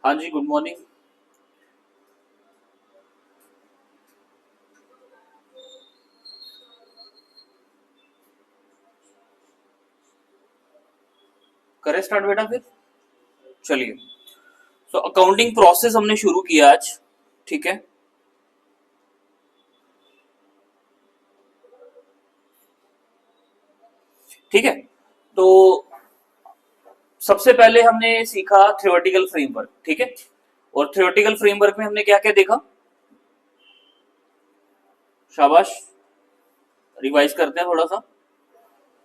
हाँ जी, good morning. करें start बेटा फिर। चलिए, तो अकाउंटिंग प्रोसेस हमने शुरू किया आज। ठीक है। ठीक है, तो सबसे पहले हमने सीखा थ्योरेटिकल फ्रेमवर्क। ठीक है, और थ्योरेटिकल फ्रेमवर्क में हमने क्या क्या देखा। शाबाश, रिवाइज करते हैं थोड़ा सा।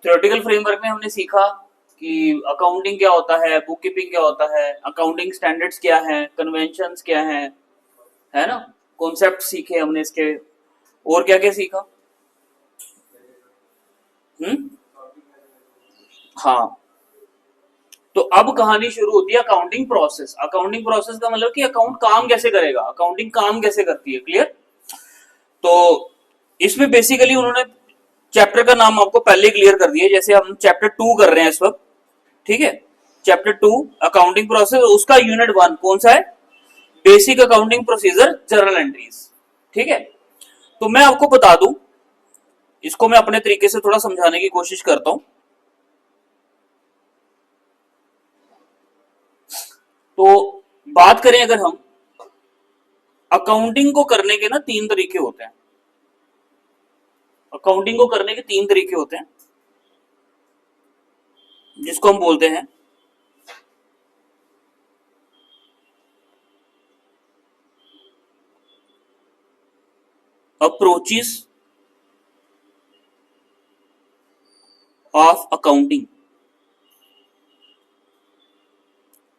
थ्योरेटिकल फ्रेमवर्क में हमने सीखा कि अकाउंटिंग क्या होता है, बुक कीपिंग क्या होता है, अकाउंटिंग स्टैंडर्ड्स क्या हैं, कन्वेंशंस क्या हैं, है ना। कॉन्सेप्ट सीखे हमने इसके। और क्या क्या सीखा। हम्म। हाँ, तो अब कहानी शुरू होती है अकाउंटिंग प्रोसेस। अकाउंटिंग प्रोसेस का मतलब कि अकाउंट काम कैसे करेगा, अकाउंटिंग काम कैसे करती है। क्लियर। तो इसमें बेसिकली उन्होंने चैप्टर का नाम आपको पहले क्लियर कर दिया, जैसे हम चैप्टर 2 कर रहे हैं इस वक्त। ठीक है, चैप्टर 2 अकाउंटिंग प्रोसेस, उसका यूनिट 1 कौन सा है, basic accounting procedure journal entries. ठीक है, तो मैं आपको बता दूं, इसको मैं अपने तरीके से थोड़ा समझाने की कोशिश करता हूं। तो बात करें अगर हम, अकाउंटिंग को करने के ना तीन तरीके होते हैं। अकाउंटिंग को करने के तीन तरीके होते हैं, जिसको हम बोलते हैं approaches of accounting.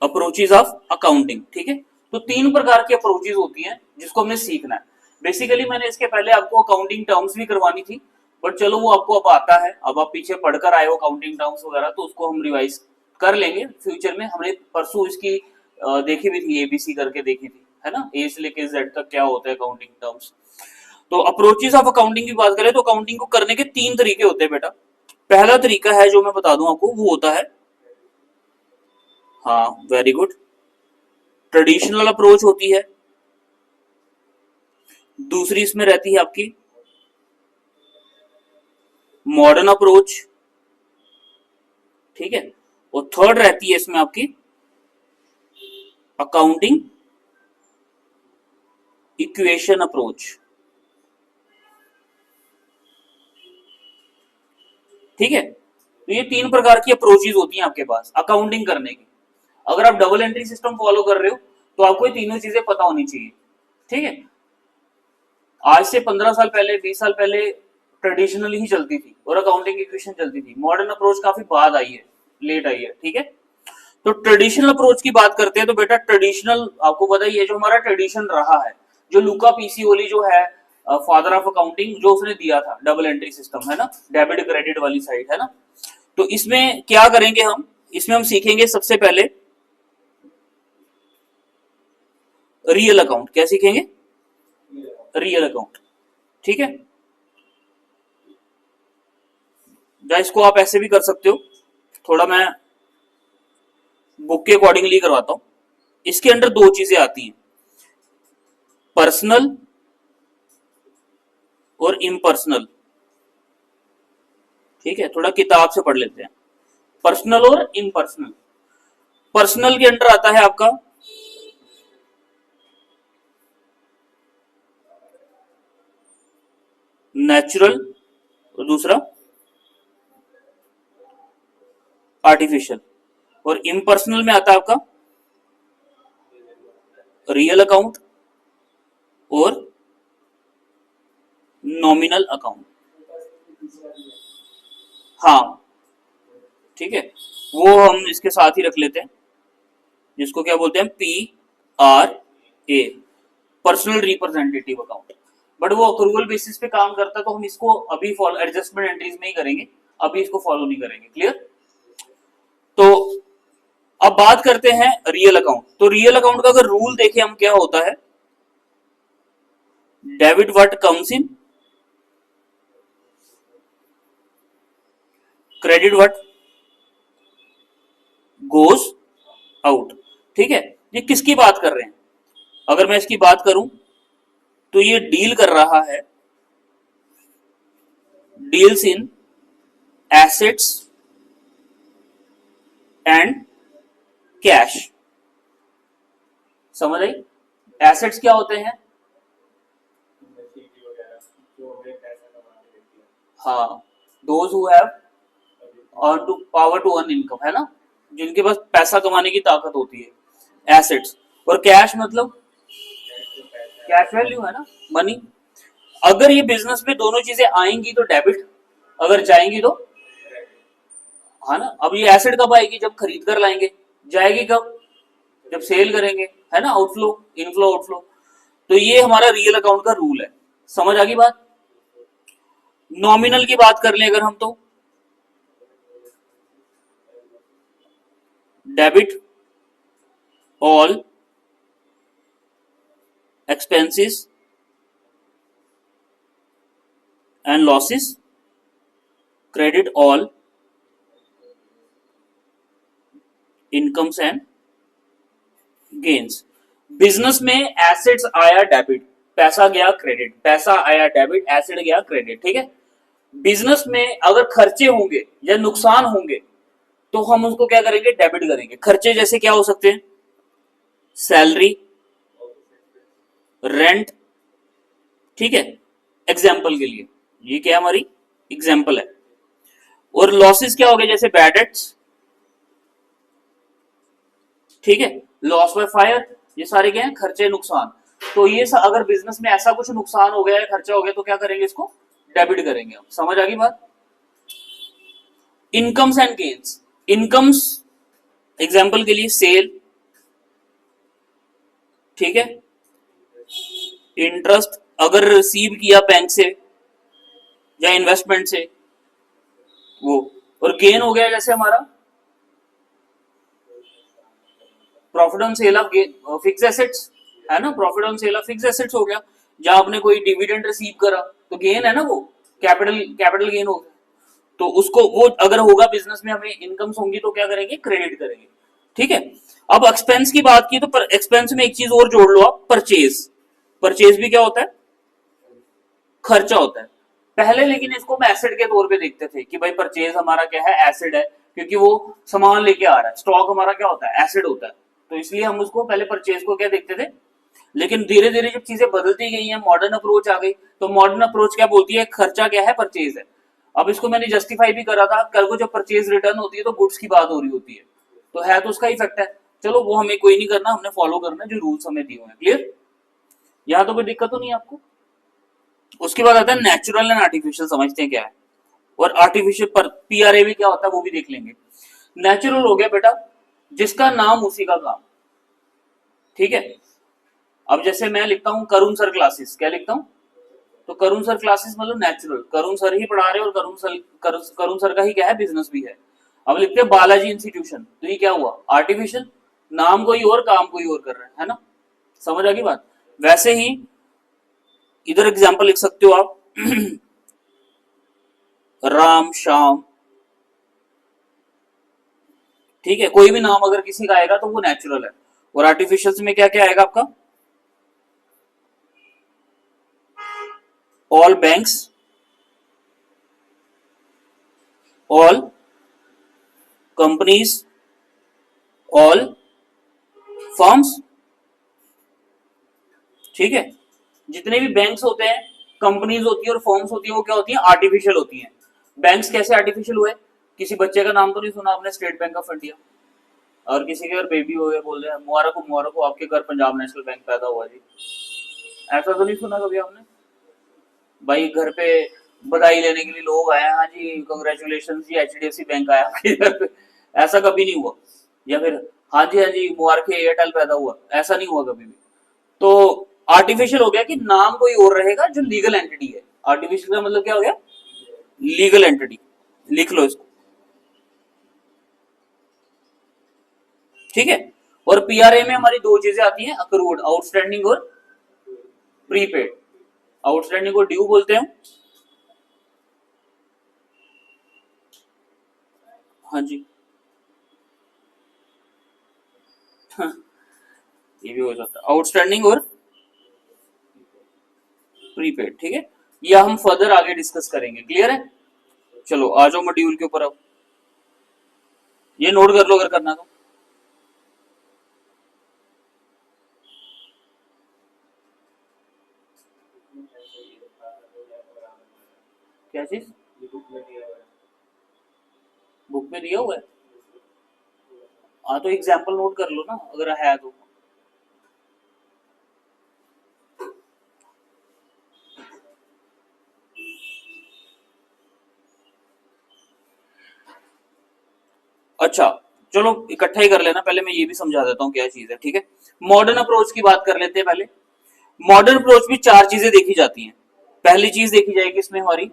Approaches of accounting. ठीक है, तो तीन प्रकार की अप्रोचेस होती हैं जिसको हमने सीखना है। बेसिकली मैंने इसके पहले आपको अकाउंटिंग टर्म्स भी करवानी थी, बट चलो वो आपको अब आता है, अब आप पीछे पढ़कर आए हो अकाउंटिंग टर्म्स वगैरह, तो उसको हम रिवाइज कर लेंगे फ्यूचर में। हमने परसों इसकी देखी भी थी, एबीसी करके देखी थी, है ना, ए से लेके जेड तक क्या होता है अकाउंटिंग टर्म्स। तो अप्रोचेस ऑफ अकाउंटिंग की बात करें तो अकाउंटिंग को करने के तीन तरीके होते हैं बेटा। पहला तरीका है जो मैं बता दूं आपको, वो होता है, हाँ वेरी गुड, ट्रेडिशनल अप्रोच होती है। दूसरी इसमें रहती है आपकी मॉडर्न अप्रोच। ठीक है, और थर्ड रहती है इसमें आपकी अकाउंटिंग इक्वेशन अप्रोच। ठीक है, तो ये तीन प्रकार की अप्रोचेज होती हैं आपके पास अकाउंटिंग करने की। अगर आप डबल एंट्री सिस्टम फॉलो कर रहे हो तो आपको ये तीनों चीजें पता होनी चाहिए। ठीक है, आज से 15 साल पहले, 20 साल पहले ट्रेडिशनल ही चलती थी और अकाउंटिंग इक्वेशन चलती थी। मॉडर्न अप्रोच काफी बाद आई है, लेट आई है। ठीक है, तो ट्रेडिशनल अप्रोच की बात करते हैं तो बेटा ट्रेडिशनल आपको पता ही है, जो हमारा ट्रेडिशन रहा है, जो लुका पीसीओली जो है फादर ऑफ अकाउंटिंग, जो उसने दिया था डबल एंट्री सिस्टम, है ना, डेबिट क्रेडिट वाली साइड, है ना। तो इसमें क्या करेंगे हम, इसमें हम सीखेंगे सबसे पहले रियल अकाउंट। क्या सीखेंगे, रियल अकाउंट। ठीक है, या इसको आप ऐसे भी कर सकते हो, थोड़ा मैं बुक के अकॉर्डिंगली करवाता हूं। इसके अंदर दो चीजें आती हैं, पर्सनल और इम्पर्सनल। ठीक है, थोड़ा किताब से पढ़ लेते हैं, पर्सनल और इम्पर्सनल। पर्सनल के अंदर आता है आपका नेचुरल, और दूसरा आर्टिफिशियल। और इम्पर्सनल में आता है आपका रियल अकाउंट और नॉमिनल अकाउंट। हाँ, ठीक है, वो हम इसके साथ ही रख लेते हैं, जिसको क्या बोलते हैं, PRA, personal representative account. But वो अक्रूवल बेसिस पे काम करता है, तो हम इसको अभी फॉलो एडजस्टमेंट एंट्रीज में ही करेंगे, अभी इसको फॉलो नहीं करेंगे। क्लियर। तो अब बात करते हैं रियल अकाउंट। तो रियल अकाउंट का अगर रूल देखें हम, क्या होता है, debit what comes in, credit what goes out. ठीक है, ये किसकी बात कर रहे हैं? अगर मैं इसकी बात करूं तो ये डील कर रहा है, deals in assets and cash. समझ आई? एसेट्स क्या होते हैं? हाँ, दोज हु हैव और to power to earn income, है ना, जिनके पास पैसा कमाने की ताकत होती है, एसेट्स। और कैश मतलब कैश वैल्यू, है ना, मनी। अगर ये बिजनेस में दोनों चीजें आएंगी तो डेबिट, अगर जाएंगी तो, है ना। अब ये एसेट कब आएगी? जब खरीद कर लाएंगे। जाएगी कब? जब सेल करेंगे, है ना, आउटफ्लो, इनफ्लो आउटफ्लो। तो ये हमारा रियल अकाउंट का रूल है। समझ आ गई बात? नॉमिनल की बात कर लें अगर हम, तो debit all expenses and losses, credit all incomes and gains। Business में एसेट्स आया डेबिट, पैसा गया क्रेडिट, पैसा आया डेबिट, एसेट गया क्रेडिट, ठीक है। बिजनेस में अगर खर्चे होंगे या नुकसान होंगे तो हम उसको क्या करेंगे? डेबिट करेंगे। खर्चे जैसे क्या हो सकते हैं? सैलरी, रेंट, ठीक है, एग्जाम्पल के लिए ये क्या हमारी एग्जाम्पल है। और लॉसेस क्या हो गए? जैसे बैड डेट्स, ठीक है, लॉस बाय फायर, ये सारे क्या है? खर्चे, नुकसान। तो ये अगर बिजनेस में ऐसा कुछ नुकसान हो गया है, खर्चा हो गया, तो क्या करेंगे? इसको डेबिट करेंगे। हम समझ आ गई बात? Incomes and gains, incomes example के लिए सेल, ठीक है, इंटरेस्ट अगर रिसीव किया बैंक से या इन्वेस्टमेंट से, वो। और गेन हो गया जैसे हमारा profit on sale of fix assets, है ना, profit on sale of fix assets हो गया। जहां आपने कोई डिविडेंड रिसीव करा तो गेन है ना, वो कैपिटल कैपिटल गेन हो गया। तो उसको वो अगर होगा बिजनेस में, हमें इनकम्स होंगी तो क्या करेंगे? क्रेडिट करेंगे, ठीक है। अब एक्सपेंस की बात की तो एक्सपेंस में एक चीज और जोड़ लो आप, परचेज। परचेज भी क्या होता है? खर्चा होता है। पहले लेकिन इसको हम एसेट के तौर पे देखते थे कि भाई परचेज हमारा क्या है? एसेट है, क्योंकि वो सामान लेके आ रहा है। स्टॉक हमारा क्या होता है? एसेट होता है। तो इसलिए हम उसको पहले परचेज को क्या देखते थे। लेकिन धीरे धीरे जब चीजें बदलती गई हैं, मॉडर्न अप्रोच आ गई, तो मॉडर्न अप्रोच क्या बोलती है? खर्चा क्या है? परचेज है। अब इसको मैंने जस्टिफाई भी करा था, कल को जब परचेज रिटर्न होती है तो गुड्स की बात हो रही होती है, तो है तो उसका इफेक्ट है। चलो वो हमें कोई नहीं करना, हमने फॉलो करना है जो रूल्स हमें दिए हुए हैं। क्लियर? यहाँ तो कोई दिक्कत तो नहीं है आपको? उसके बाद आता है नेचुरल एंड आर्टिफिशियल, समझते हैं क्या है। और आर्टिफिशियल पर पीआरए भी क्या होता है वो भी देख लेंगे। नेचुरल हो गया बेटा जिसका नाम उसी का काम, ठीक है। अब जैसे मैं लिखता हूं करुण सर क्लासेस, क्या लिखता हूं? तो करुण सर क्लासेस मतलब नेचुरल, करुण सर ही पढ़ा रहे और करुण सर का ही क्या है? बिजनेस भी है। अब लिखते हैं बालाजी इंस्टीट्यूशन, तो ये क्या हुआ? आर्टिफिशियल, नाम कोई और काम कोई और कर रहे हैं, है ना। समझ आ गई बात? वैसे ही इधर एग्जाम्पल लिख सकते हो आप राम श्याम, ठीक है, कोई भी नाम अगर किसी का आएगा तो वो नेचुरल है। और आर्टिफिशियल में क्या क्या आएगा आपका? All banks, all companies, all firms, ठीक है। जितने भी बैंक्स होते हैं, कंपनीज होती है और फर्म्स होती है, वो क्या होती है? आर्टिफिशियल होती हैं। बैंक्स कैसे आर्टिफिशियल हुए? किसी बच्चे का नाम तो नहीं सुना आपने? State bank of India. और किसी के घर बेबी हो गया, बोल रहे हैं मुबारक हो आपके घर पंजाब नेशनल बैंक पैदा हुआ जी। ऐसा तो नहीं सुना कभी आपने? भाई घर पे बधाई लेने के लिए लोग आए, हाँ जी कंग्रेचुलेशन जी एचडीएफसी बैंक आया आपके घर पे। ऐसा कभी नहीं हुआ। या फिर हाँ जी मुबारक है एयरटेल पैदा हुआ, ऐसा नहीं हुआ कभी भी। तो आर्टिफिशियल हो गया कि नाम कोई और रहेगा जो लीगल एंटिटी है। आर्टिफिशियल का मतलब क्या हो गया? Legal entity. लिख लो इसको, ठीक है। और पीआरए में हमारी दो चीजें आती हैं, अक्रूड, आउटस्टैंडिंग और प्रीपेड। आउटस्टैंडिंग को ड्यू बोलते हैं, हाँ जी। ये भी हो जाता है आउटस्टैंडिंग और प्रीपेड। ठीक है, ये हम फर्दर आगे डिस्कस करेंगे। क्लियर है? चलो आ जाओ मॉड्यूल के ऊपर। अब ये नोट कर लो अगर करना तो। क्या चीज बुक में दिया हुआ है? हाँ तो एग्जाम्पल नोट कर लो ना अगर है तो। अच्छा चलो इकट्ठा ही कर लेना, पहले मैं ये भी समझा देता हूँ क्या चीज है। ठीक है, मॉडर्न अप्रोच की बात कर लेते हैं पहले। मॉडर्न अप्रोच में चार चीजें देखी जाती हैं। पहली चीज देखी जाएगी इसमें हमारी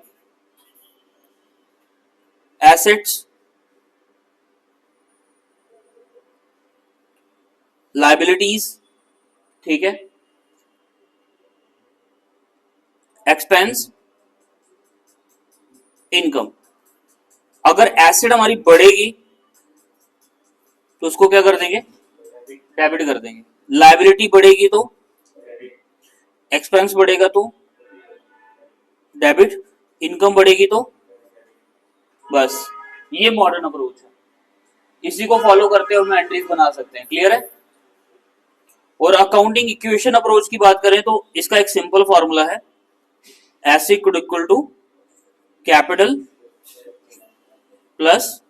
एसेट्स, लाइबिलिटीज, ठीक है, एक्सपेंस, इनकम। अगर एसेट हमारी बढ़ेगी तो उसको क्या कर देंगे? डेबिट कर देंगे। लाइबिलिटी बढ़ेगी तो, एक्सपेंस बढ़ेगा तो डेबिट, इनकम बढ़ेगी तो, बस ये मॉडर्न अप्रोच है। इसी को फॉलो करते हुए हम एंट्रीज बना सकते हैं। क्लियर है? और अकाउंटिंग इक्वेशन अप्रोच की बात करें तो इसका एक सिंपल फॉर्मूला है, asset equal to capital plus,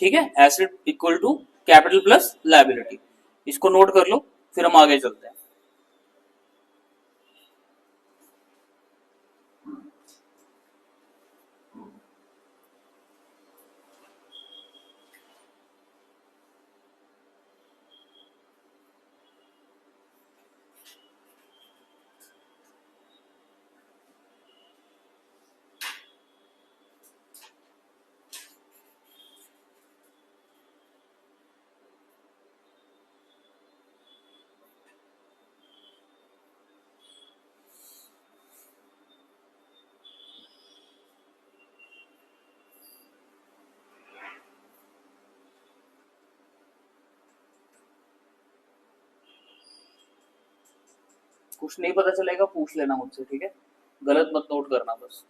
ठीक है, asset equal to capital plus liability. इसको नोट कर लो, फिर हम आगे चलते हैं। कुछ नहीं पता चलेगा पूछ लेना मुझसे, ठीक है, गलत मत नोट करना बस।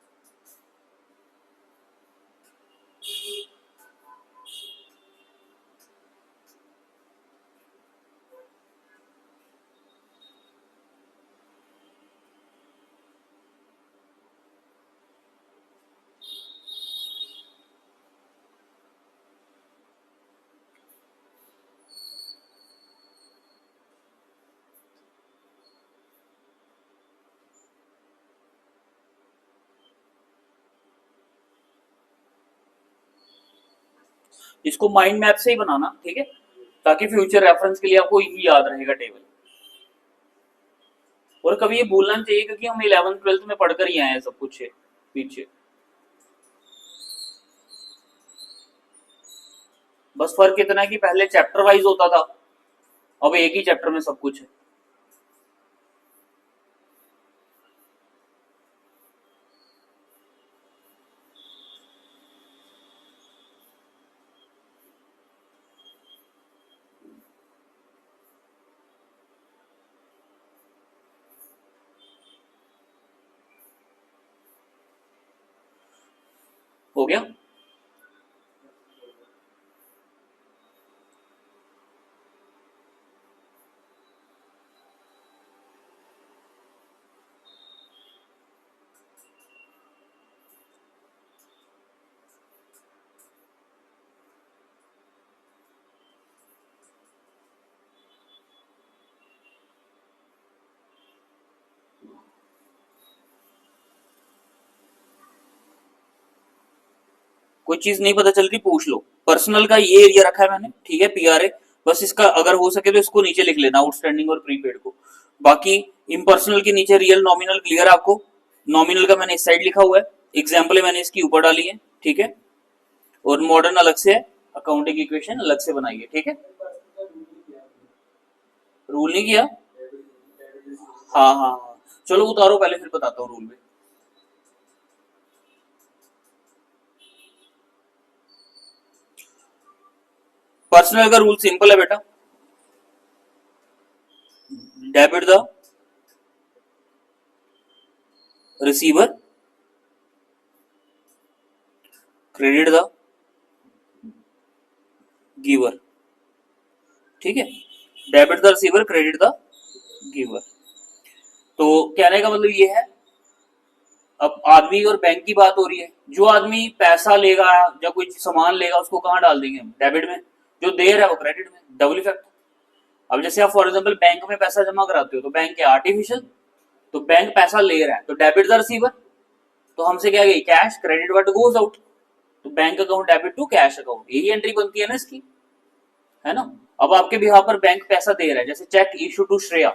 इसको माइंड मैप से ही बनाना, ठीक है, ताकि फ्यूचर रेफरेंस के लिए आपको यही याद रहेगा टेबल। और कभी ये भूलना चाहिए क्योंकि हम 11th 12th में पढ़कर ही आए हैं सब कुछ पीछे। बस फर्क इतना है कि पहले चैप्टर वाइज होता था, अब एक ही चैप्टर में सब कुछ है। हो गया? कोई चीज नहीं पता चल रही पूछ लो। पर्सनल का ये एरिया रखा है मैंने, ठीक है, पीआरए, बस इसका अगर हो सके तो इसको नीचे लिख लेना, आउटस्टैंडिंग और प्रीपेड को। बाकी इम्पर्सनल के नीचे रियल नॉमिनल क्लियर आपको। नॉमिनल का मैंने इस साइड लिखा हुआ है, एग्जाम्पल मैंने इसकी ऊपर डाली है, ठीक है, और मॉडर्न अलग से है, अकाउंटिंग इक्वेशन अलग से बनाई है, ठीक है। रूल नहीं किया? हाँ हाँ हाँ, चलो उतारो पहले फिर बताता हूँ रूल में। पर्सनल का रूल सिंपल है बेटा, debit the receiver, credit the giver. ठीक है, debit the receiver, credit the giver. तो कहने का मतलब ये है, अब आदमी और बैंक की बात हो रही है, जो आदमी पैसा लेगा या कोई सामान लेगा उसको कहाँ डाल देंगे हम? डेबिट में। जो दे रहा है वो क्रेडिट में, डबल इफेक्ट। अब जैसे आप फॉर एग्जांपल बैंक में पैसा जमा कराते हो तो बैंक क्या आर्टिफिशियल, तो बैंक पैसा ले रहा है तो डेबिट द रिसीवर, तो हमसे क्या गई cash, credit what goes out, तो bank account debit to cash account, यही एंट्री बनती है ना इसकी, है ना। अब आपके बिहार पर बैंक पैसा दे रहा है, जैसे चेक इशू टू श्रेया,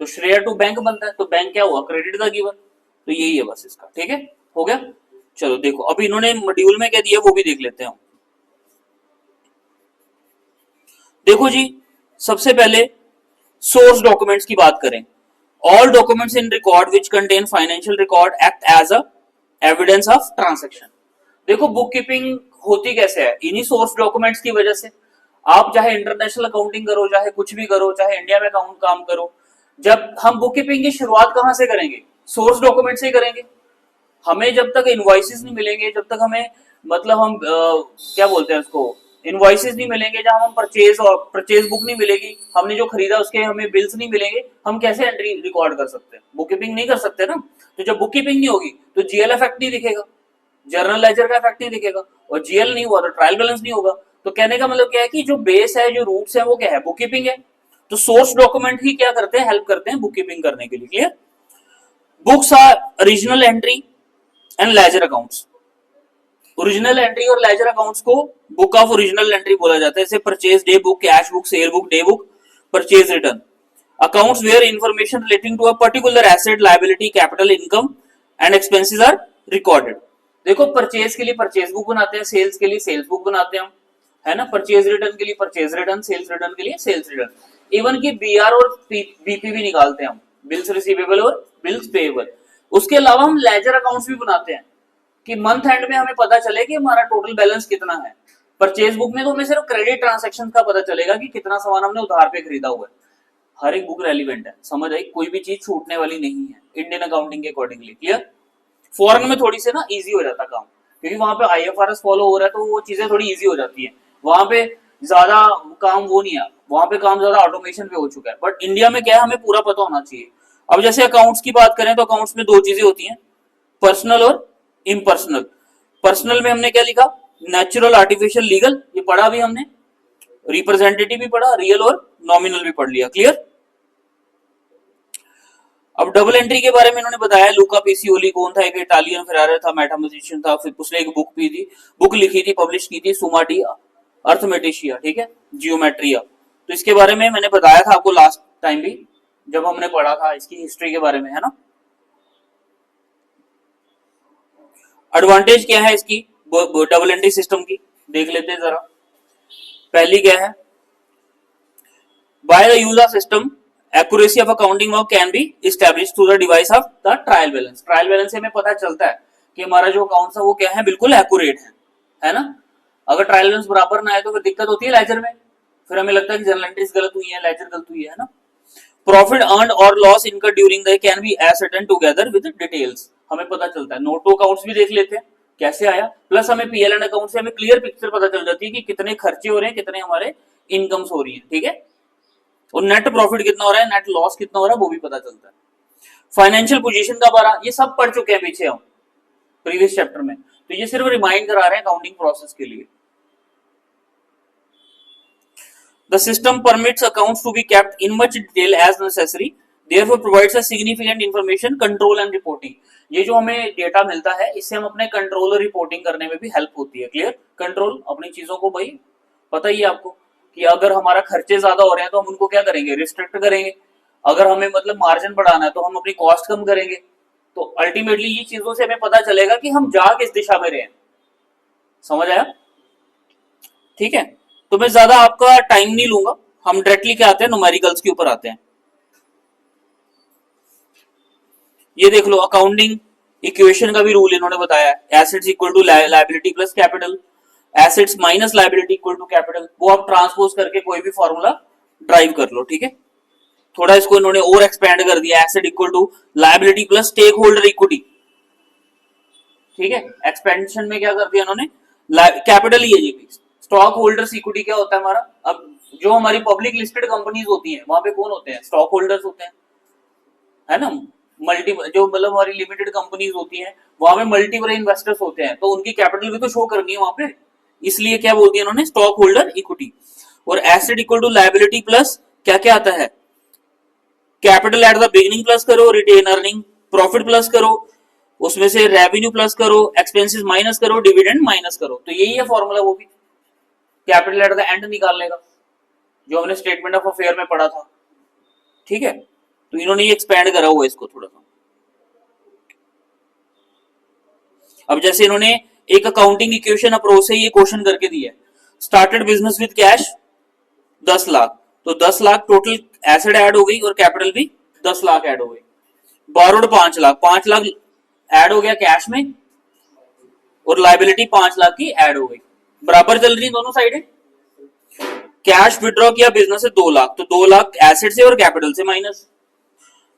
तो श्रेया टू बैंक बनता है, तो बैंक क्या हुआ, क्रेडिट द गिवर। तो यही है बस इसका, ठीक है, हो गया। चलो देखो अब इन्होंने मॉड्यूल में क्या दिया वो भी देख लेते हैं। देखो जी, सबसे पहले सोर्स डॉक्यूमेंट्स की बात करें, all documents in record which contain financial record act as a evidence of transaction. देखो बुक कीपिंग होती कैसे है, इन्हीं सोर्स डॉक्यूमेंट्स की वजह से। आप चाहे इंटरनेशनल अकाउंटिंग करो, चाहे कुछ भी करो, चाहे इंडिया में अकाउंट काम करो, जब हम बुक कीपिंग की शुरुआत कहां से करेंगे, सोर्स डॉक्यूमेंट से ही करेंगे। हमें जब तक इनवॉइसेस नहीं मिलेंगे, जब तक हमें मतलब हम क्या बोलते हैं उसको, इनवॉइसेस नहीं मिलेंगे, जहां हम परचेज बुक नहीं मिलेगी, हमने जो खरीदा उसके हमें बिल्स नहीं मिलेंगे, हम कैसे एंट्री रिकॉर्ड कर सकते हैं, बुक कीपिंग नहीं कर सकते ना। तो जब बुक कीपिंग नहीं होगी तो जीएल इफेक्ट नहीं दिखेगा, जर्नल लेजर का इफेक्ट नहीं दिखेगा, और जीएल नहीं हुआ तो ट्रायल बैलेंस नहीं होगा। तो कहने का मतलब क्या है कि जो बेस है, जो रूट्स है, वो क्या है, बुक कीपिंग है। तो सोर्स डॉक्यूमेंट ही क्या करते हैं, हेल्प करते हैं बुक कीपिंग करने के लिए। Clear. Books are original entry and ledger accounts. Original entry और लेजर अकाउंट्स को बुक ऑफ ओरिजिनल एंट्री बोला जाता है, जैसे purchase day book, cash book, sale book, day book, purchase return. Accounts where information relating to a particular asset, liability, capital, income and expenses are recorded. देखो purchase के लिए purchase book बनाते हैं, sales के लिए सेल्स बुक बनाते हैं, है ना। परचेज रिटर्न के लिए परचेज रिटर्न, सेल्स रिटर्न के लिए सेल्स रिटर्न। इवन की बीआर और बीपी भी निकालते हैं हम, बिल्स रिसीवेबल और बिल्स पेएबल। उसके अलावा हम लेजर अकाउंट्स भी बनाते हैं कि मंथ एंड में हमें पता चले कि हमारा टोटल बैलेंस कितना है। परचेज बुक में तो हमें सिर्फ क्रेडिट ट्रांजैक्शन का पता चलेगा कि कितना सामान हमने उधार पे खरीदा हुआ है। हर एक बुक रेलिवेंट है, समझ आई, कोई भी चीज छूटने वाली नहीं है इंडियन अकाउंटिंग के अकॉर्डिंगली। क्लियर। फॉरेन में थोड़ी से ना इजी हो जाता काम, क्योंकि वहां पे आईएफआरएस फॉलो हो रहा है, तो वो चीजें थोड़ी इजी हो जाती है। वहां पे ज्यादा काम वो नहीं है, वहां पे काम ज्यादा ऑटोमेशन पे हो चुका है। बट इंडिया में क्या है, हमें पूरा पता होना चाहिए। अब जैसे अकाउंट्स की बात करें तो अकाउंट्स में दो चीजें होती हैं, पर्सनल और इम्पर्सनल। पर्सनल में हमने क्या लिखा, नेचुरल, आर्टिफिशियल, लीगल, ये पढ़ा भी हमने। रिप्रेजेंटेटिव भी पढ़ा, रियल और नॉमिनल भी पढ़ लिया। क्लियर। अब डबल एंट्री के बारे में इन्होंने बताया, लूका पेसियोली कौन था, एक इटालियन फिरार था, मैथमेटिशियन था, फिर उसने एक बुक लिखी थी, पब्लिश की थी, सुमा डी अर्थमेटिशिया, ठीक है, जियोमेट्रिया। तो इसके बारे में मैंने बताया था आपको लास्ट टाइम भी, जब हमने पढ़ा था इसकी हिस्ट्री के बारे में, है ना। एडवांटेज क्या है इसकी डबल एंट्री सिस्टम की, देख लेते हैं जरा। पहली क्या है, by the use of system accuracy of accounting work can be establish through the device of the trial balance. Trial balance से हमें पता चलता है कि हमारा जो अकाउंट है वो क्या है, बिल्कुल एक्यूरेट है ना। अगर ट्रायल बैलेंस बराबर ना आए तो फिर दिक्कत होती है लेजर में, फिर हमें लगता है कि जर्नल एंट्रीज गलत हुई है, लेजर गलत हुई है ना। प्रॉफिट अर्न्ड और loss incurred during the can be ascertain together with details. हमें पता चलता है, नोट टू अकाउंट्स भी देख लेते हैं कैसे आया, प्लस हमें पीएल एंड अकाउंट से हमें क्लियर पिक्चर पता चल जाती है कि कितने खर्चे हो रहे हैं, कितने हमारे इनकम्स हो रही है, ठीक है। और नेट प्रॉफिट कितना हो रहा है, नेट लॉस कितना हो रहा है, वो भी पता चलता है। फाइनेंशियल पोजीशन का बारा ये सब पढ़ चुके हैं पीछे हम प्रीवियस चैप्टर में, तो ये सिर्फ रिमाइंड करा रहे हैं अकाउंटिंग प्रोसेस के लिए। The system permits accounts to be kept in much detail as necessary, therefore provides a significant information control and reporting। ये जो हमें डेटा मिलता है इससे हम अपने कंट्रोल और रिपोर्टिंग करने में भी हेल्प होती है। क्लियर। कंट्रोल अपनी चीजों को, भाई पता ही है आपको कि अगर हमारा खर्चे ज्यादा हो रहे हैं तो हम उनको क्या करेंगे, रिस्ट्रिक्ट करेंगे। अगर हमें मतलब मार्जिन बढ़ाना है तो हम अपनी कॉस्ट कम करेंगे। तो अल्टीमेटली ये चीजों से हमें पता चलेगा कि हम जा किस दिशा में रहे हैं। समझ आया, ठीक है। तो मैं ज्यादा आपका टाइम नहीं लूंगा, हम डायरेक्टली क्या आते हैं, न्यूमेरिकल्स के ऊपर आते हैं। ये देख लो, अकाउंटिंग इक्वेशन का भी रूल इन्होंने बताया है, assets equal to liability plus capital. Assets minus liability equal to capital, वो आप ट्रांसपोज करके कोई भी फॉर्मूला ड्राइव कर लो, ठीक है। थोड़ा इसको इन्होंने और एक्सपेंड कर दिया, asset equal to liability plus stakeholder equity, ठीक है। एक्सपेंशन में क्या कर दिया इन्होंने, कैपिटल ही है ये भी। स्टॉक होल्डर्स इक्विटी क्या होता है हमारा, अब जो हमारी पब्लिक लिस्टेड कंपनीज होती हैं वहां पे कौन होते हैं, स्टॉक होल्डर्स होते हैं, है ना। मल्टी जो मतलब हमारी लिमिटेड कंपनीज होती हैं वहां पे मल्टीपल इन्वेस्टर्स होते हैं, तो उनकी कैपिटल भी तो शो करनी है वहां पे, इसलिए क्या बोल दिया इन्होंने, स्टॉक होल्डर इक्विटी। और asset equal to liability plus क्या क्या आता है, capital at the beginning plus करो, रिटेन अर्निंग प्रॉफिट प्लस करो, उसमें से रेवेन्यू प्लस करो, एक्सपेंसेस माइनस करो, डिविडेंड माइनस करो। तो यही है फॉर्मूला, वो भी कैपिटल एट द एंड निकालने का, जो हमने स्टेटमेंट ऑफ अफेयर में पढ़ा था, ठीक है। तो इन्होंने ये एक्सपैंड करा हुआ है इसको थोड़ा सा। अब जैसे इन्होंने एक अकाउंटिंग इक्वेशन अप्रोच से ये क्वेश्चन करके दिया है, started business with cash 10 lakh, तो 10 लाख टोटल एसेट ऐड हो गई और कैपिटल भी 10 लाख ऐड हो गई। बोरोड 5 लाख, 5 लाख ऐड हो गया कैश में और लायबिलिटी 5 लाख की ऐड हो गई, बराबर चल रही दोनों साइडें। कैश विड्रॉ किया बिजनेस से 2 लाख, तो 2 लाख एसेट से और कैपिटल से माइनस।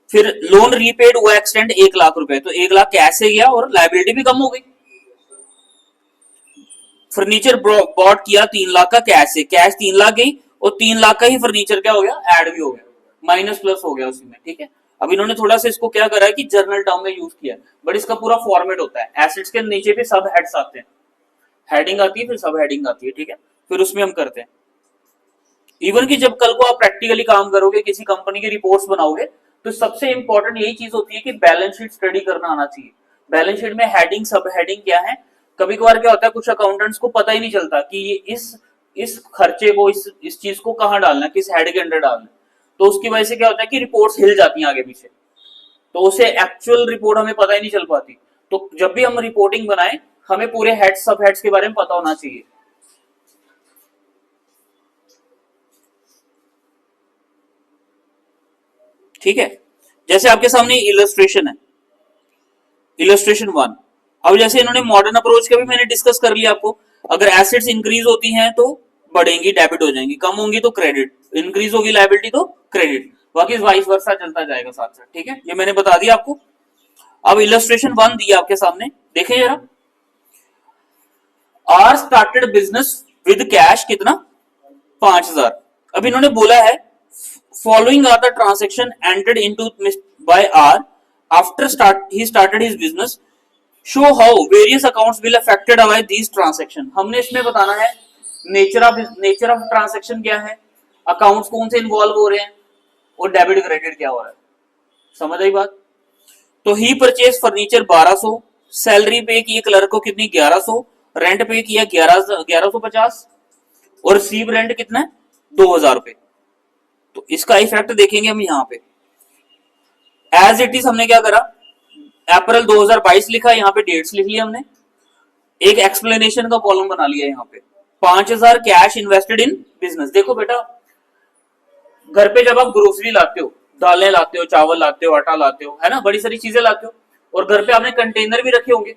फिर लोन रीपेड हुआ एक्सटेंड 1 लाख रुपए, तो 1 लाख कैश से गया और लायबिलिटी भी कम हो गई। फर्नीचर बॉट किया 3 लाख का कैश से, कैश 3 लाख गई और 3 लाख का ही फर्नीचर क्या हो गया, ऐड भी हो गया, माइनस प्लस हो गया उसी में, ठीक है। अब इन्होंने थोड़ा सा इसको क्या करा है कि जर्नल टर्म में यूज किया, बट इसका पूरा फॉर्मेट होता है, एसेट्स के नीचे भी सब हेड्स आते हैं, हेडिंग आती है फिर सब हेडिंग आती है, ठीक है। फिर उसमें हम करते हैं इवन कि जब कल को आप प्रैक्टिकली काम करोगे, किसी कंपनी की रिपोर्ट्स बनाओगे, तो सबसे इंपॉर्टेंट यही चीज होती है कि बैलेंस शीट स्टडी करना आना चाहिए। बैलेंस शीट में हेडिंग सब हेडिंग क्या है, कभी कभार क्या होता है कुछ अकाउंटेंट्स को पता ही नहीं चलता कि ये इस खर्चे को इस चीज को कहाँ डालना है, किस हेड के अंडर डालना है, तो उसकी वजह से क्या होता है कि रिपोर्ट्स हिल जाती हैं आगे पीछे, तो उसे एक्चुअल रिपोर्ट हमें पता ही नहीं चल पाती। तो जब भी हम रिपोर्टिंग बनाए हमें पूरे हेड्स सब हेड्स के बारे में पता होना चाहिए। ठीक है, जैसे आपके सामने इलस्ट्रेशन है, इलस्ट्रेशन 1। अब जैसे इन्होंने मॉडर्न अप्रोच का भी मैंने डिस्कस कर लिया आपको, अगर एसेट्स इंक्रीज होती हैं तो बढ़ेंगी, डेबिट हो जाएंगी, कम होंगी तो क्रेडिट, इंक्रीज होगी लायबिलिटी तो क्रेडिट, बाकी वाइस वर्सा चलता जाएगा साथ साथ, ठीक है, ये मैंने बता दिया आपको। अब इलस्ट्रेशन 1 दिया आपके सामने, देखें जरा, are started business with cash कितना 5000। अब इन्होंने बोला है following are the transaction entered into by R after he started his business, show how various accounts will affected by these transaction। हमने इसमें बताना है नेचर ऑफ ट्रांसेक्शन क्या है, अकाउंट्स कौन से इन्वॉल्व हो रहे हैं और डेबिट क्रेडिट क्या हो रहा है, समझ आई बात। तो ही परचेज फर्नीचर 1200, सैलरी पे की क्लर्क को कितनी 1100, रेंट पे किया 1150 और रिसीव रेंट कितना है 2000 रुपए। तो इसका इफेक्ट देखेंगे हम यहाँ पे, एज इट इज हमने क्या करा, अप्रैल 2022 लिखा, यहाँ पे डेट्स लिख लिया हमने, एक एक्सप्लेनेशन का कॉलम बना लिया यहाँ पे, 5000 कैश इन्वेस्टेड इन बिजनेस। देखो बेटा, घर पे जब आप ग्रोसरी लाते हो, दालें लाते हो, चावल लाते हो, आटा लाते हो, है ना, बड़ी सारी चीजें लाते हो, और घर पे आपने कंटेनर भी रखे होंगे,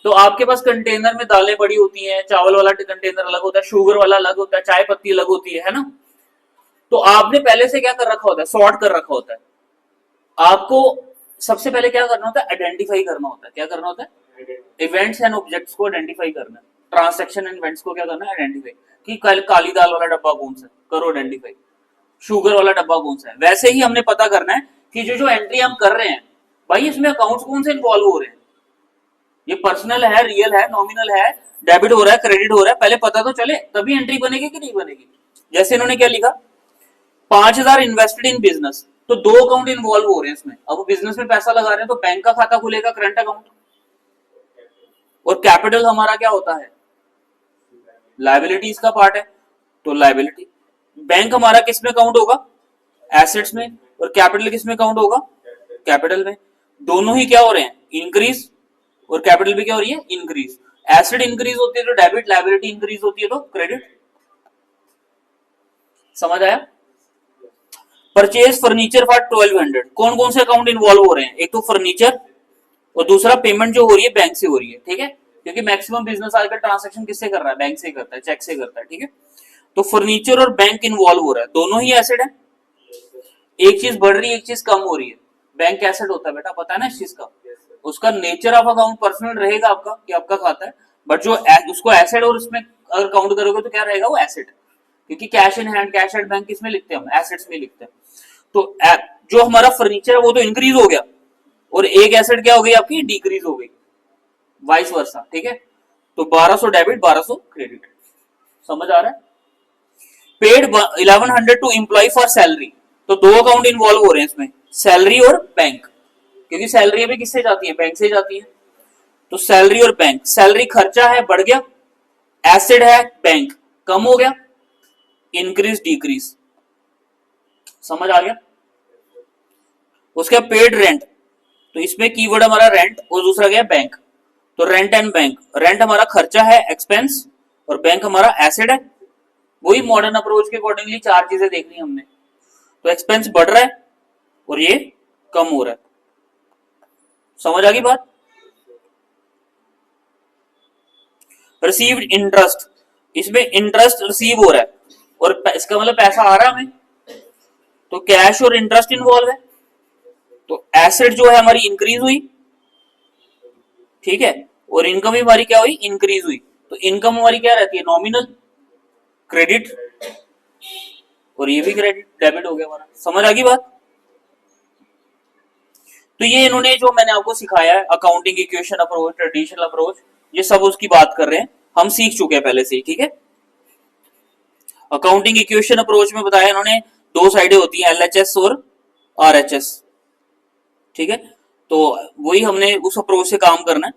तो आपके पास कंटेनर में दालें बड़ी होती हैं, चावल वाला कंटेनर अलग होता है, शुगर वाला अलग होता है, चाय पत्ती अलग होती है ना। तो आपने पहले से क्या कर रखा होता है, सॉर्ट कर रखा होता है। आपको सबसे पहले क्या करना होता है, आइडेंटिफाई करना होता है। क्या करना होता है, इवेंट्स एंड ऑब्जेक्ट्स को आइडेंटिफाई करना है, ट्रांसैक्शन एंड इवेंट्स को क्या करना है, आइडेंटिफाई, कि कल काली दाल वाला डब्बा कौन सा है, करो आइडेंटिफाई, शुगर वाला डब्बा कौन सा है। वैसे ही हमने पता करना है कि जो एंट्री हम कर रहे हैं भाई, इसमें अकाउंट्स कौन से इन्वॉल्व हो रहे हैं, ये पर्सनल है, रियल है, नॉमिनल है, डेबिट हो रहा है, क्रेडिट हो रहा है, पहले पता तो चले तभी एंट्री बनेगी कि नहीं बनेगी। जैसे इन्होंने क्या लिखा, 5000 इन्वेस्टेड इन बिजनेस, तो 2 अकाउंट इन्वॉल्व हो रहे हैं इसमें। अब बिजनेस में पैसा लगा रहे हैं तो बैंक का खाता खुलेगा, करंट अकाउंट, और कैपिटल हमारा क्या होता है, लायबिलिटीज का पार्ट है, तो लायबिलिटी। बैंक हमारा किस में काउंट होगा, एसेट्स में, और कैपिटल किस में काउंट होगा, कैपिटल में। दोनों ही क्या हो रहे हैं, इंक्रीज, और कैपिटल भी क्या हो रही है, इंक्रीज। एसेट इंक्रीज होती है तो डेबिट, लायबिलिटी इंक्रीज होती है तो क्रेडिट। समझ आया। परचेज फर्नीचर फॉर 1200, कौन कौन से अकाउंट इन्वॉल्व हो रहे हैं, एक तो फर्नीचर और दूसरा पेमेंट जो हो रही है बैंक से हो रही है, ठीक है, क्योंकि मैक्सिमम बिजनेस आजकल ट्रांजैक्शन किससे कर रहा है, बैंक से करता है, चेक से करता है, ठीक है। तो फर्नीचर और बैंक इन्वॉल्व हो रहा है, दोनों ही एसेट है। एक चीज बढ़ रही है, एक चीज कम हो रही है। बैंक एसेट होता है बेटा, पता है ना इस चीज का। उसका नेचर ऑफ अकाउंट पर्सनल रहेगा आपका कि आपका खाता है, बट जो उसको एसेट और उसमें अगर काउंट करोगे तो क्या रहेगा, वो एसेट। क्योंकि cash in hand, cash at bank किसमें लिखते हैं हम, एसेट्स में लिखते हैं। तो जो हमारा फर्नीचर है वो तो इंक्रीज हो गया, और एक एसेट क्या हो गई आपकी, डिक्रीज हो गई, वाइस वर्सा, ठीक है। तो 1200 डेबिट 1200 क्रेडिट, समझ आ रहा है। Paid 1100 to employ for salary, तो दो अकाउंट इन्वॉल्व हो रहे हैं इसमें, सैलरी और बैंक, क्योंकि सैलरी अभी किससे जाती है, बैंक से जाती है। तो सैलरी और बैंक, सैलरी खर्चा है बढ़ गया, एसेट है बैंक कम हो गया, इंक्रीज डिक्रीज, समझ आ गया। उसका पेड रेंट, तो इसमें कीवर्ड हमारा रेंट और दूसरा गया बैंक। तो रेंट एंड बैंक, रेंट हमारा खर्चा है, एक्सपेंस, और बैंक हमारा एसेट है। वही मॉडर्न अप्रोच के अकॉर्डिंगली चार चीजें देखनी हमने। तो एक्सपेंस बढ़ रहा है और ये कम हो रहा है, समझ आ गई बात। रिसीव्ड इंटरेस्ट, इसमें इंटरेस्ट रिसीव हो रहा है और इसका मतलब पैसा आ रहा है हमें, तो कैश और इंटरेस्ट इन्वॉल्व है। तो एसेट जो है हमारी इंक्रीज हुई, ठीक है, और इनकम भी हमारी क्या हुई, इंक्रीज हुई। तो इनकम हमारी क्या रहती है, नॉमिनल, क्रेडिट, और ये भी क्रेडिट, डेबिट हो गया हमारा, समझ आ गई बात। तो ये इन्होंने जो मैंने आपको सिखाया है, accounting equation approach, traditional approach, ये सब उसकी बात कर रहे हैं, हम सीख चुके हैं पहले से ही, ठीक है। अकाउंटिंग इक्वेशन अप्रोच में बताया इन्होंने दो साइडें होती हैं, एलएचएस और आरएचएस, ठीक है। तो वही हमने उस अप्रोच से काम करना है।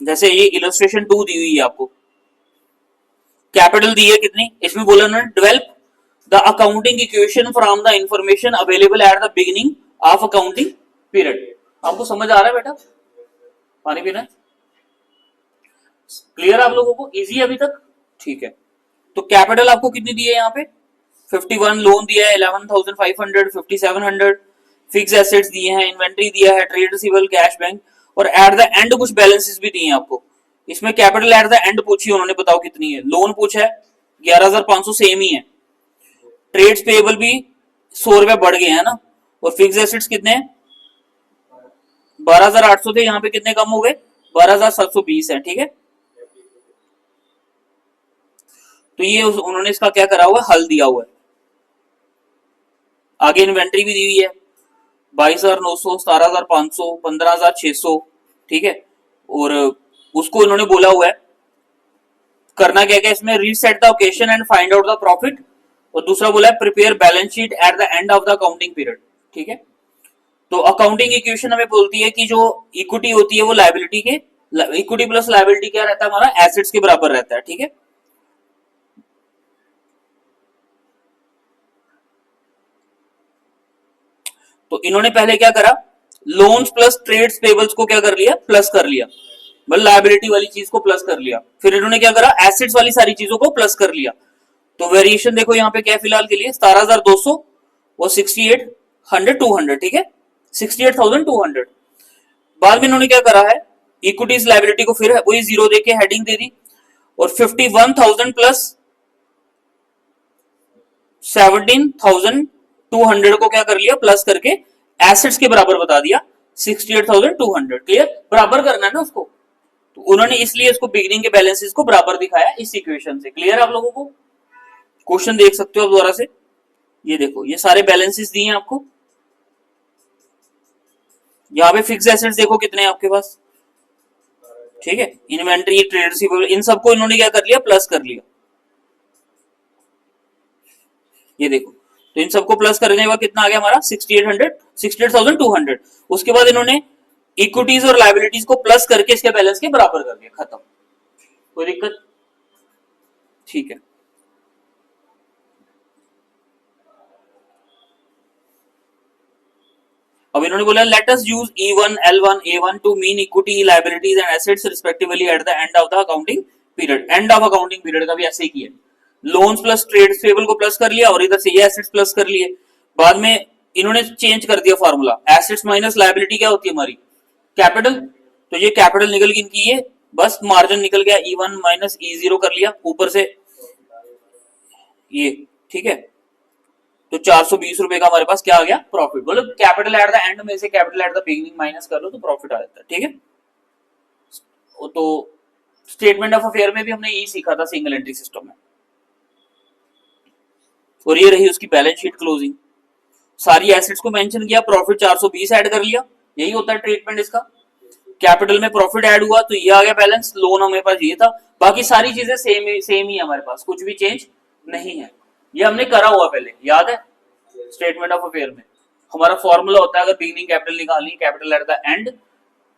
जैसे ये इलस्ट्रेशन 2 दी हुई है आपको, कैपिटल दी है कितनी, इसमें बोला उन्होंने develop the accounting equation from the information available at the beginning of accounting period. आपको समझ आ रहा है बेटा, पानी पीना है, क्लियर आप लोगों को, इजी है अभी तक, ठीक है। तो कैपिटल आपको कितनी दी है यहाँ पे, 51, लोन दिया है 11,500, 5700, फिक्स एसेट्स दिए हैं, इन्वेंट्री दिया है, ट्रेड रिसीवेबल, कैश बैंक, और एट द एंड कुछ बैलेंसेस भी दिए हैं आपको। इसमें कैपिटल एट द एंड पूछी उन्होंने, बताओ कितनी है। लोन पूछा है 11,500, सेम ही है। ट्रेड्स पेएबल भी 100 रुपए बढ़ गए हैं ना, और फिक्स एसेट्स कितने हैं, 12,800 थे, यहाँ पे कितने कम हो गए, 12,720 है, ठीक है। तो ये उन्होंने इसका क्या करा हुआ है, हल दिया हुआ है। आगे इन्वेंट्री भी दी हुई है, 22,900, 17,500, 15,600, ठीक है। और उसको इन्होंने बोला हुआ है करना क्या क्या इसमें, reset the occasion and find out the profit, और दूसरा बोला है prepare balance sheet at the end of the accounting period, ठीक है। तो अकाउंटिंग इक्वेशन हमें बोलती है कि जो इक्विटी होती है वो लायबिलिटी के, इक्विटी प्लस लायबिलिटी क्या रहता है हमारा, एसेट्स के बराबर रहता है, ठीक है। तो इन्होंने पहले क्या करा, लोन्स प्लस ट्रेड्स पेबल्स को क्या कर लिया, प्लस कर लिया, मतलब लायबिलिटी वाली चीज को प्लस कर लिया। फिर इन्होंने क्या करा, एसेट्स वाली सारी चीजों को प्लस कर लिया। तो वेरिएशन देखो यहाँ पे क्या फिलहाल के लिए 17,200 और 68,100, 200, ठीक है, 68,200। बाद में इन्होंने क्या करा है, इक्विटीज लायबिलिटी को फिर वही जीरो देके हेडिंग दे दी, और 51,000 प्लस 17,200 को क्या कर लिया, प्लस करके एसेट्स के बराबर बता दिया 68,200, क्लियर, बराबर करना है ना उसको। तो उन्होंने इसलिए इसको बिगिनिंग के बैलेंसेस को बराबर दिखाया इस इक्वेशन से, क्लियर आप लोगों को। क्वेश्चन देख सकते हो आप दोबारा से, ये देखो ये सारे बैलेंसेस दिए हैं आपको। यहाँ पे फिक्स एसेट्स देखो कितने हैं आपके पास, ठीक है, इन्वेंट्री, ट्रेड रिसीवेबल, इन सबको इन्होंने क्या कर लिया, प्लस कर लिया। ये देखो, तो इन सबको प्लस करने के बाद कितना आ गया हमारा 6800, 68,200। उसके बाद इन्होंने इक्विटीज और लायबिलिटीज को प्लस करके इसके बैलेंस के बराबर कर दिया, खत्म, कोई दिक्कत, ठीक है। अब इन्होंने बोला let us use E1, L1, A1 to mean equity, liabilities and assets respectively at the end of the accounting period. End of accounting period का भी ऐसे ही किया, लोन्स प्लस ट्रेड पेबल को प्लस कर लिया और इधर से ये एसेट्स प्लस कर लिए। बाद में इन्होंने चेंज कर दिया फार्मूला, एसेट्स माइनस लायबिलिटी क्या होती है हमारी, कैपिटल, तो ये कैपिटल निकल गई इनकी, ये बस मार्जिन निकल गया E1 माइनस E0 कर लिया ऊपर से ये, ठीक है। तो 420 रुपए का हमारे पास क्या आ गया, प्रॉफिट। बोलो कैपिटल एट द एंड में से capital at the beginning minus कर लो तो प्रॉफिट आ जाता है, ठीक है। तो स्टेटमेंट ऑफ अफेयर में भी हमने यही सीखा था सिंगल एंट्री सिस्टम में। और ये रही उसकी बैलेंस शीट क्लोजिंग, सारी एसेट्स को मेंशन किया, प्रॉफिट 420 ऐड कर लिया, यही होता है ट्रीटमेंट इसका। कैपिटल में प्रॉफिट ऐड हुआ तो ये आ गया बैलेंस, लोन हमारे पास ये था, बाकी सारी चीजें सेम ही है हमारे पास, कुछ भी चेंज नहीं है। ये हमने करा हुआ पहले, याद है स्टेटमेंट ऑफ अफेयर में हमारा फॉर्मूला होता है, अगर बिगिनिंग कैपिटल निकालनी, कैपिटल एट द एंड,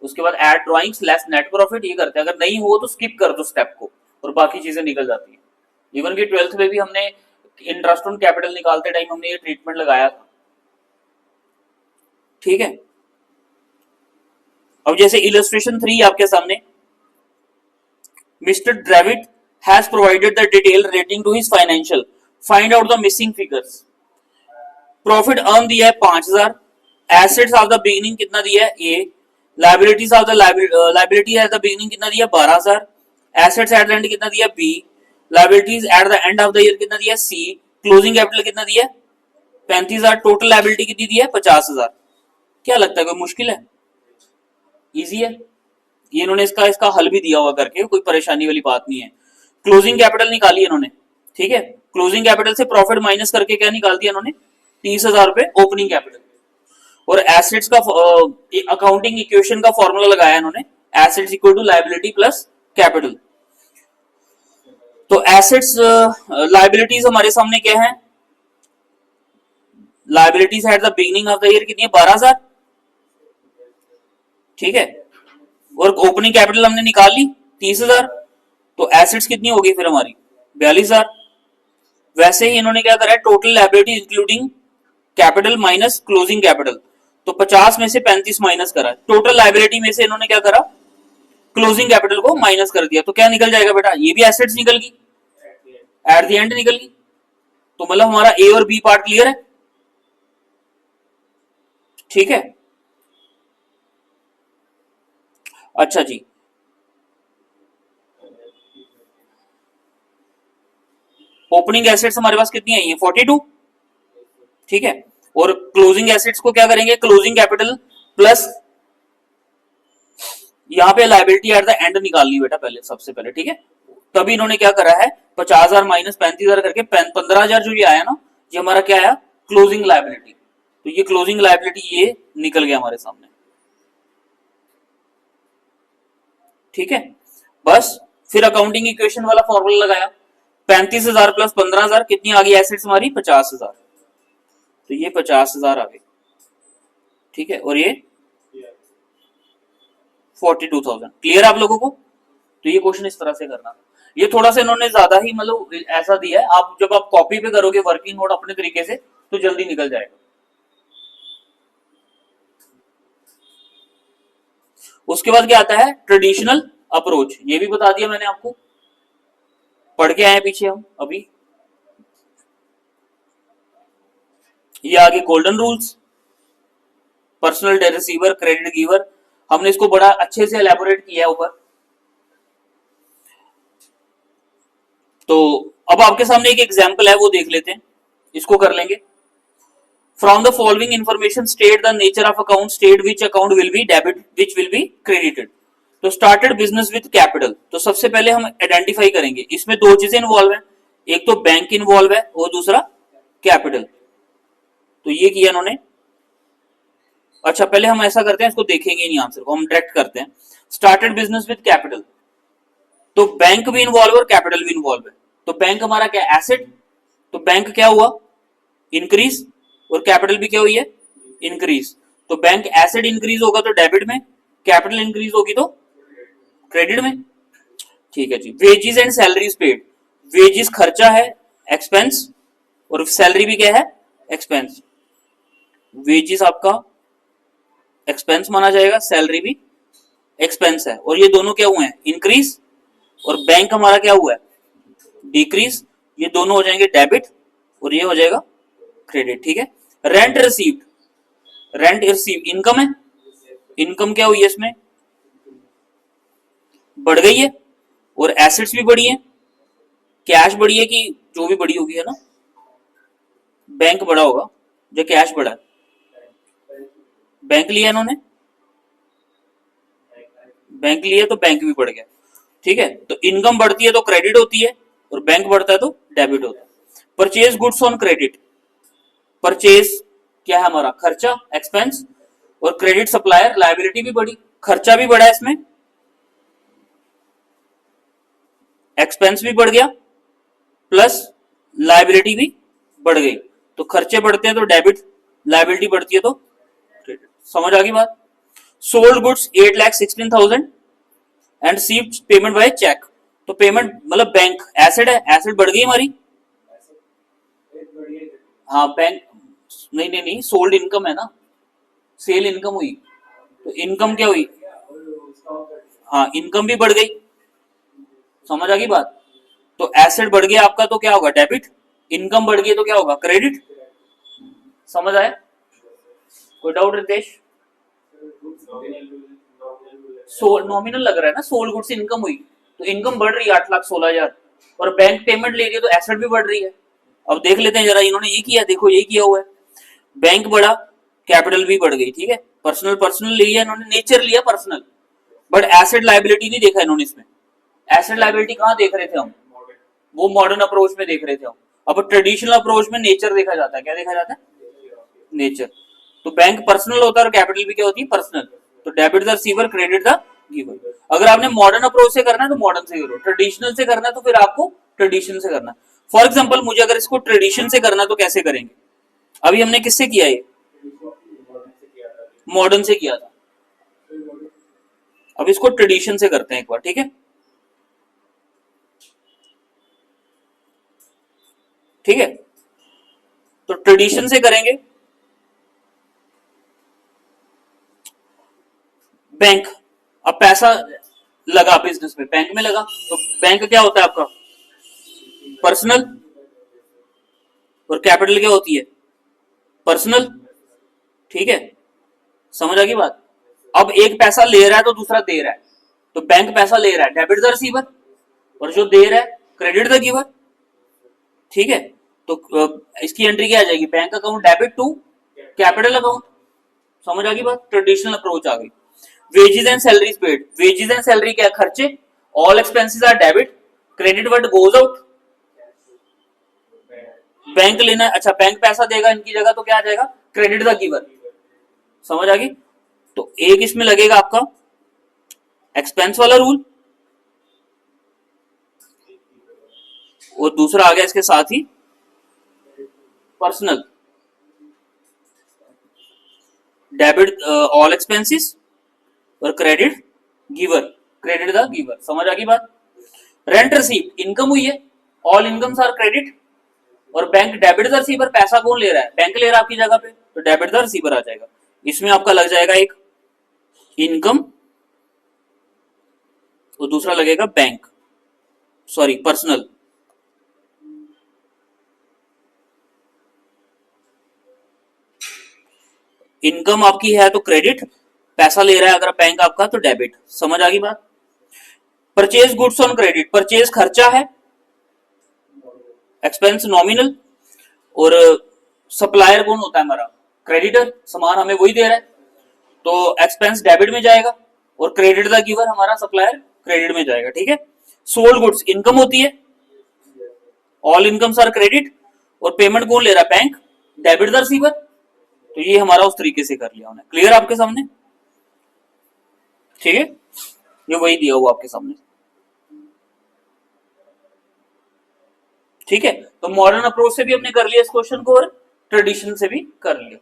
उसके बाद add drawings less net profit, ये करते हैं। अगर नहीं हो तो स्किप कर दो स्टेप को और बाकी चीजें निकल जाती है। इवन की 12th में भी हमने इंटरेस्ट ऑन कैपिटल निकालते टाइम हमने ये ट्रीटमेंट लगाया था, ठीक है। अब जैसे इलस्ट्रेशन 3 आपके सामने, mister Dravid has provided the detail relating to his financial, find out the missing figures. Profit earn दिया है 5000, एसेट्स ऑफ द बिगिनिंग कितना दिया है A, liabilities of the liability at the beginning कितना दिया 12000, एसेट्स एट द एंड कितना दिया B, liabilities at the end of the year कितना दिया सी, क्लोजिंग कैपिटल कितना दिया 35000, टोटल लाइबिलिटी कितनी दी है 50000। क्या लगता है कोई मुश्किल है, इजी है ये, इन्होंने इसका हल भी दिया हुआ करके, कोई परेशानी वाली बात नहीं है। क्लोजिंग कैपिटल निकाली इन्होंने, ठीक है। क्लोजिंग कैपिटल से प्रॉफिट माइनस करके क्या निकाल दिया इन्होंने 30,000 रुपए ओपनिंग कैपिटल, और एसेट्स का अकाउंटिंग इक्वेशन का फॉर्मूला लगाया इन्होंने, assets equal to liability plus capital. तो एसेट्स लाइबिलिटीज हमारे सामने क्या है, liabilities at the beginning of the year कितनी है 12,000, ठीक है। और ओपनिंग कैपिटल हमने निकाल ली 30,000, तो एसेट्स कितनी होगी फिर हमारी 42,000। वैसे ही इन्होंने क्या करा है, total liability including capital minus closing capital, तो 50 में से 35 माइनस करा, टोटल लायबिलिटी में से इन्होंने क्या करा, क्लोजिंग कैपिटल को माइनस कर दिया, तो क्या निकल जाएगा बेटा, ये भी एसेट्स निकल गई, एट द एंड निकल गई। तो मतलब हमारा ए और बी पार्ट क्लियर है, ठीक है। अच्छा जी, ओपनिंग एसेट्स हमारे पास कितनी है, ये 42, ठीक है। और क्लोजिंग एसेट्स को क्या करेंगे, क्लोजिंग कैपिटल प्लस यहाँ पे लाइबिलिटी एट द एंड निकालनी बेटा पहले, सबसे पहले, ठीक है। तभी इन्होंने क्या करा है 50,000 माइनस 35,000 करके 15,000 जो ये आया ना, ये हमारा क्या आया क्लोजिंग लाइबिलिटी, तो ये क्लोजिंग लाइबिलिटी ये निकल गया हमारे सामने, ठीक है। बस फिर अकाउंटिंग इक्वेशन वाला फॉर्मूला लगाया, 35,000 प्लस 15,000 कितनी आ गई एसेट्स हमारी 50,000, तो ये 50,000 आ गई, ठीक है। और ये 42,000, क्लियर आप लोगों को। तो ये क्वेश्चन इस तरह से करना, ये थोड़ा सा इन्होंने ज्यादा ही मतलब ऐसा दिया है, आप जब आप कॉपी पे करोगे वर्किंग नोट अपने तरीके से तो जल्दी निकल जाएगा। उसके बाद क्या आता है ट्रेडिशनल अप्रोच, ये भी बता दिया मैंने आपको, पढ़ के आए पीछे हम अभी। ये आगे गोल्डन रूल्स, पर्सनल डेट रिसीवर, क्रेडिट गिवर, हमने इसको बड़ा अच्छे से एलैबोरेट किया है ऊपर। तो अब आपके सामने एक एग्जांपल है, वो देख लेते हैं, इसको कर लेंगे। From the following information state the nature of account, state which account will be debit which will be credited. तो स्टार्टेड बिजनेस विद कैपिटल, तो सबसे पहले हम आइडेंटिफाई करेंगे, इसमें दो चीजें इन्वॉल्व है, एक तो बैंक इन्वॉल्व है और दूसरा कैपिटल, तो ये किया इन्होंने। अच्छा पहले हम ऐसा करते हैं, इसको देखेंगे नहीं आंसर को, हम डायरेक्ट करते हैं। स्टार्टेड बिजनेस विद कैपिटल, तो बैंक भी इन्वॉल्व और कैपिटल भी इन्वॉल्व है, तो बैंक हमारा क्या एसेट, तो बैंक क्या हुआ इंक्रीज, और कैपिटल भी क्या हुई है इंक्रीज। तो बैंक एसेट इंक्रीज होगा तो डेबिट में, कैपिटल इंक्रीज होगी तो क्रेडिट में, ठीक है जी। Wages and salaries paid, wages खर्चा है एक्सपेंस, और सैलरी भी क्या है एक्सपेंस। वेजेस आपका एक्सपेंस माना जाएगा, सैलरी भी एक्सपेंस है, और ये दोनों क्या हुए हैं इंक्रीज, और बैंक हमारा क्या हुआ है डिक्रीज, ये दोनों हो जाएंगे डेबिट और ये हो जाएगा क्रेडिट, ठीक है। Rent received, rent receive income है, इनकम क्या हुई है इसमें, बढ़ गई है, और एसेट्स भी बढ़ी है, कैश बढ़ी है कि जो भी बढ़ी होगी, है ना, बैंक बढ़ा होगा, जो कैश बढ़ा है, बैंक लिया इन्होंने, बैंक लिया तो बैंक भी बढ़ गया, ठीक है। तो इनकम बढ़ती है तो क्रेडिट होती है, और बैंक बढ़ता है तो डेबिट होता है। Purchase goods on credit, purchase क्या है हमारा, खर्चा, एक्सपेंस, और क्रेडिट सप्लायर लायबिलिटी भी बढ़ी, खर्चा भी बढ़ा है इसमें, एक्सपेंस भी बढ़ गया, प्लस लायबिलिटी भी बढ़ गई। तो खर्चे बढ़ते हैं तो डेबिट, लायबिलिटी बढ़ती है तो क्रेडिट। समझ आ गई बात। Sold goods 8,16,000 and received payment by cheque. तो पेमेंट मतलब बैंक एसेट है, एसेट बढ़ गई हमारी, हाँ बैंक, नहीं नहीं नहीं, सोल्ड इनकम है ना, सेल इनकम हुई, तो इनकम क्या हुई, हाँ इनकम भी बढ़ गई। समझ आ गई बात। तो एसेट बढ़ गया आपका तो क्या होगा, डेबिट, इनकम बढ़ गई तो क्या होगा, क्रेडिट। समझ आया, कोई डाउट रितेश। सोल नॉमिनल लग रहा है ना, सोल्ड गुड्स इनकम हुई, तो इनकम बढ़ रही है 8,16,000, और बैंक पेमेंट ले रही है तो एसेट भी बढ़ रही है। अब देख लेते हैं जरा, इन्होंने ये किया, देखो ये किया हुआ है, बैंक बढ़ा, कैपिटल भी बढ़ गई, ठीक है। पर्सनल पर्सनल लिया इन्होंने, नेचर लिया पर्सनल, बट एसेट लायबिलिटी नहीं देखा इन्होंने इसमें। एसेट लायबिलिटी कहाँ देख रहे थे हम, वो मॉडर्न अप्रोच में देख रहे थे हम। अब ट्रेडिशनल अप्रोच में नेचर देखा जाता है, क्या देखा जाता है, नेचर। तो बैंक पर्सनल होता है और कैपिटल भी क्या होती है, पर्सनल। तो debit the receiver, credit the giver. अगर आपने मॉडर्न अप्रोच से करना है तो मॉडर्न से करो, ट्रेडिशनल से करना है तो फिर आपको ट्रेडिशन से करना है। फॉर एग्जाम्पल मुझे अगर इसको ट्रेडिशन से करना है तो कैसे करेंगे, अभी हमने किससे किया, ये मॉडर्न से किया था, अब इसको ट्रेडिशन से करते हैं एक बार, ठीक है। ठीक है, तो ट्रेडिशन से करेंगे। बैंक, अब पैसा लगा बिजनेस में, बैंक में लगा, तो बैंक क्या होता है आपका, पर्सनल, और कैपिटल क्या होती है, पर्सनल, ठीक है। समझ आ गई बात। अब एक पैसा ले रहा है तो दूसरा दे रहा है, तो बैंक पैसा ले रहा है, डेबिट द रिसीवर, और जो दे रहा है क्रेडिट द गिवर, ठीक है। तो इसकी एंट्री क्या आ जाएगी, bank account debit to capital account. समझ आ गई बात, ट्रेडिशनल अप्रोच आ गई। Wages and salaries paid, wages and salary क्या, खर्चे, all expenses are debit, credit what goes out, bank लेना है, अच्छा बैंक पैसा देगा इनकी जगह तो क्या आ जाएगा, क्रेडिट द गिवर। समझ आ गई। तो एक इसमें लगेगा आपका एक्सपेंस वाला रूल, और दूसरा आ गया इसके साथ ही पर्सनल, डेबिट ऑल एक्सपेंसेस, और credit giver, credit the giver. समझ आ गई बात। रेंट रिसीव, इनकम हुई है, ऑल इनकम्स आर क्रेडिट, और बैंक डेबिट द रिसीवर, पैसा कौन ले रहा है, बैंक ले रहा है आपकी जगह पे, तो डेबिट द रिसीवर आ जाएगा। इसमें आपका लग जाएगा एक इनकम, और दूसरा लगेगा बैंक, सॉरी पर्सनल। इनकम आपकी है तो क्रेडिट, पैसा ले रहा है अगर बैंक आपका तो डेबिट। समझ आ गई बात। Purchase goods on credit, purchase खर्चा है, एक्सपेंस नॉमिनल, और सप्लायर कौन होता है हमारा, क्रेडिटर, सामान हमें वही दे रहा है, तो एक्सपेंस डेबिट में जाएगा, और क्रेडिट द गिवर हमारा सप्लायर क्रेडिट में जाएगा, ठीक है। सोल्ड गुड्स इनकम होती है, ऑल इनकम्स आर क्रेडिट, और पेमेंट कौन ले रहा है, बैंक, डेबिट द रिसीवर। तो ये हमारा उस तरीके से कर लिया उन्हें, क्लियर आपके सामने, ठीक है। ये वही दिया हुआ आपके सामने, ठीक है। तो मॉडर्न अप्रोच से भी हमने कर लिया इस क्वेश्चन को, और ट्रेडिशन से भी कर लिया,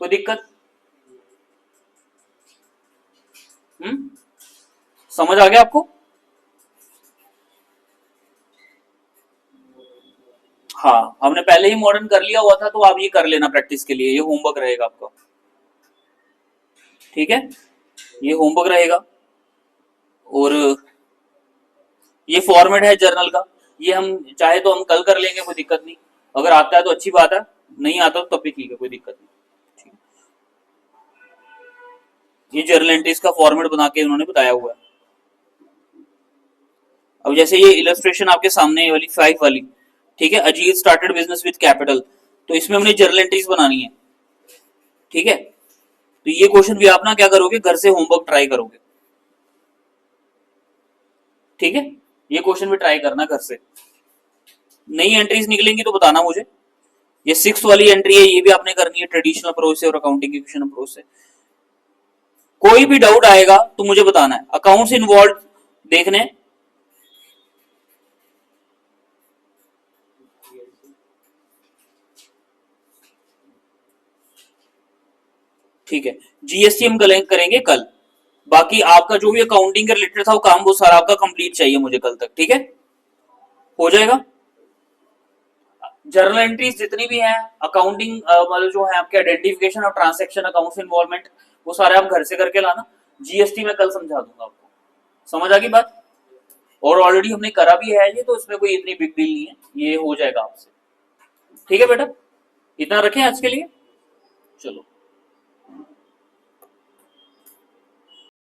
कोई दिक्कत। समझ आ गया आपको। हाँ हमने पहले ही मॉडर्न कर लिया हुआ था, तो आप ये कर लेना प्रैक्टिस के लिए, ये होमवर्क रहेगा आपका, ठीक है। ये होमवर्क रहेगा, और ये फॉर्मेट है जर्नल का, ये हम चाहे तो हम कल कर लेंगे, कोई दिक्कत नहीं। अगर आता है तो अच्छी बात है, नहीं आता तो तब भी ठीक है, कोई दिक्कत नहीं। ये जर्नल एंट्रीज का फॉर्मेट बना के उन्होंने बताया हुआ है। अब जैसे ये इलस्ट्रेशन आपके सामने वाली 5 वाली, ठीक है, Ajit started business with capital, तो इसमें हमने जर्नल एंट्रीज बनानी है, ठीक है। तो ये क्वेश्चन भी आप ना क्या करोगे, घर से होमवर्क ट्राई करोगे, ठीक है। ये क्वेश्चन भी ट्राई करना घर से। नई एंट्रीज निकलेंगी तो बताना मुझे। ये 6 वाली एंट्री है, ये भी आपने करनी है ट्रेडिशनल अप्रोच से और अकाउंटिंग इक्वेशन अप्रोच से। कोई भी डाउट आएगा तो मुझे बताना है। अकाउंट्स इन्वॉल्व देखने, ठीक है। जीएसटी हम करेंगे कल। बाकी आपका जो भी अकाउंटिंग के रिलेटेड था वो काम, वो सारा आपका कंप्लीट चाहिए मुझे कल तक, ठीक है, हो जाएगा। जर्नल एंट्रीज जितनी भी हैं, अकाउंटिंग मतलब जो है आपके आइडेंटिफिकेशन और ट्रांसैक्शन अकाउंट्स इन्वॉल्वमेंट, वो सारे आप घर से करके लाना। जीएसटी में कल समझा दूंगा आपको। समझ आ गई बात? और ऑलरेडी हमने करा भी है ये, तो इसमें कोई इतनी बिग डील नहीं है, ये हो जाएगा आपसे। ठीक है बेटा, इतना रखें आज के लिए। चलो।